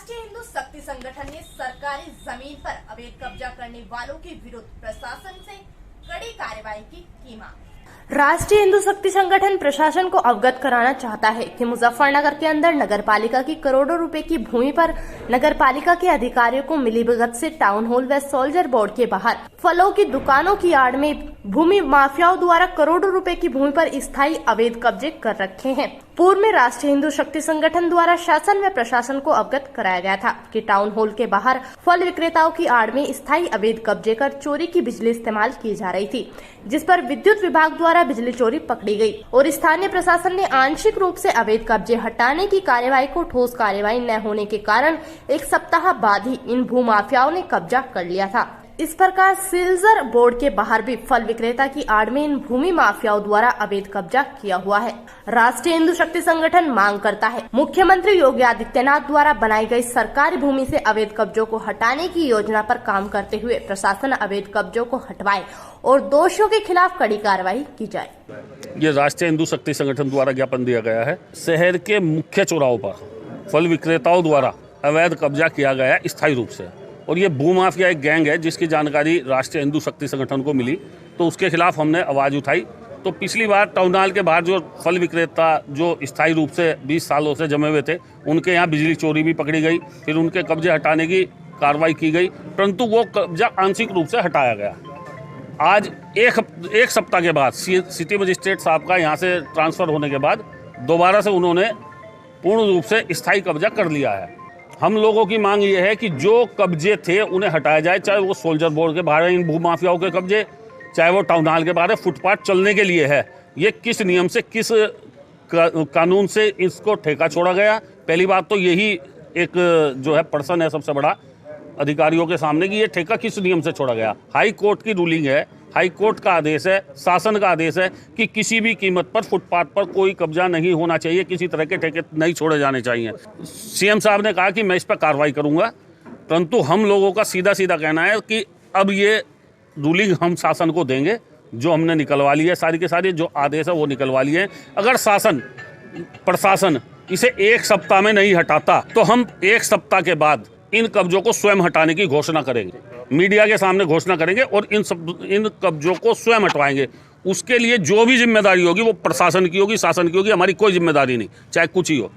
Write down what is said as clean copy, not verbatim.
राष्ट्रीय हिंदू शक्ति संगठन ने सरकारी जमीन पर अवैध कब्जा करने वालों के विरुद्ध प्रशासन से कड़ी कार्रवाई की मांग। राष्ट्रीय हिंदू शक्ति संगठन प्रशासन को अवगत कराना चाहता है कि मुजफ्फरनगर के अंदर नगरपालिका की करोड़ों रुपए की भूमि पर नगरपालिका के अधिकारियों को मिलीभगत से टाउन हॉल व सोल्जर बोर्ड के बाहर फलों की दुकानों की आड़ में भूमि माफियाओं द्वारा करोड़ों रुपए की भूमि पर स्थायी अवैध कब्जे कर रखे हैं। पूर्व में राष्ट्रीय हिंदू शक्ति संगठन द्वारा शासन व प्रशासन को अवगत कराया गया था कि टाउन हॉल के बाहर फल विक्रेताओं की आड़ में स्थायी अवैध कब्जे कर चोरी की बिजली इस्तेमाल की जा रही थी, जिस पर विद्युत विभाग द्वारा बिजली चोरी पकड़ी गई और स्थानीय प्रशासन ने आंशिक रूप से अवैध कब्जे हटाने की कार्यवाही को ठोस कार्यवाही न होने के कारण एक सप्ताह बाद ही इन भूमाफियाओं ने कब्जा कर लिया था। इस प्रकार सिल्जर बोर्ड के बाहर भी फल विक्रेता की आड़ में इन भूमि माफियाओं द्वारा अवैध कब्जा किया हुआ है। राष्ट्रीय हिंदू शक्ति संगठन मांग करता है मुख्यमंत्री योगी आदित्यनाथ द्वारा बनाई गई सरकारी भूमि से अवैध कब्जों को हटाने की योजना पर काम करते हुए प्रशासन अवैध कब्जों को हटवाए और दोषियों के खिलाफ कड़ी कार्रवाई की जाए। ये राष्ट्रीय हिंदू शक्ति संगठन द्वारा ज्ञापन दिया गया है। शहर के मुख्य चौराहों पर फल विक्रेताओं द्वारा अवैध कब्जा किया गया स्थायी रूप से, और ये भूमाफिया एक गैंग है जिसकी जानकारी राष्ट्रीय हिंदू शक्ति संगठन को मिली तो उसके खिलाफ हमने आवाज़ उठाई। तो पिछली बार टाउन हॉल के बाहर जो फल विक्रेता जो स्थायी रूप से 20 सालों से जमे हुए थे उनके यहाँ बिजली चोरी भी पकड़ी गई, फिर उनके कब्जे हटाने की कार्रवाई की गई, परंतु वो कब्जा आंशिक रूप से हटाया गया। आज एक सप्ताह के बाद सिटी मजिस्ट्रेट साहब का यहाँ से ट्रांसफ़र होने के बाद दोबारा से उन्होंने पूर्ण रूप से स्थायी कब्जा कर लिया है। हम लोगों की मांग ये है कि जो कब्जे थे उन्हें हटाया जाए, चाहे वो सोल्जर बोर्ड के बाहर इन भूमाफियाओं के कब्जे, चाहे वो टाउन हॉल के बाहर फुटपाथ चलने के लिए है। ये किस नियम से, किस कानून से इसको ठेका छोड़ा गया? पहली बात तो यही एक जो है पर्सन है सबसे बड़ा अधिकारियों के सामने कि ये ठेका किस नियम से छोड़ा गया। हाई कोर्ट की रूलिंग है, हाई कोर्ट का आदेश है, शासन का आदेश है कि किसी भी कीमत पर फुटपाथ पर कोई कब्जा नहीं होना चाहिए, किसी तरह के ठेके नहीं छोड़े जाने चाहिए। सीएम साहब ने कहा कि मैं इस पर कार्रवाई करूंगा, परंतु हम लोगों का सीधा सीधा कहना है कि अब ये रूलिंग हम शासन को देंगे, जो हमने निकलवा ली है सारी के सारी, जो आदेश है वो निकलवा लिए हैं। अगर प्रशासन इसे एक सप्ताह में नहीं हटाता तो हम एक सप्ताह के बाद इन कब्जों को स्वयं हटाने की घोषणा करेंगे, मीडिया के सामने घोषणा करेंगे और इन कब्जों को स्वयं हटवाएंगे। उसके लिए जो भी जिम्मेदारी होगी वो प्रशासन की होगी, शासन की होगी, हमारी कोई जिम्मेदारी नहीं, चाहे कुछ ही हो।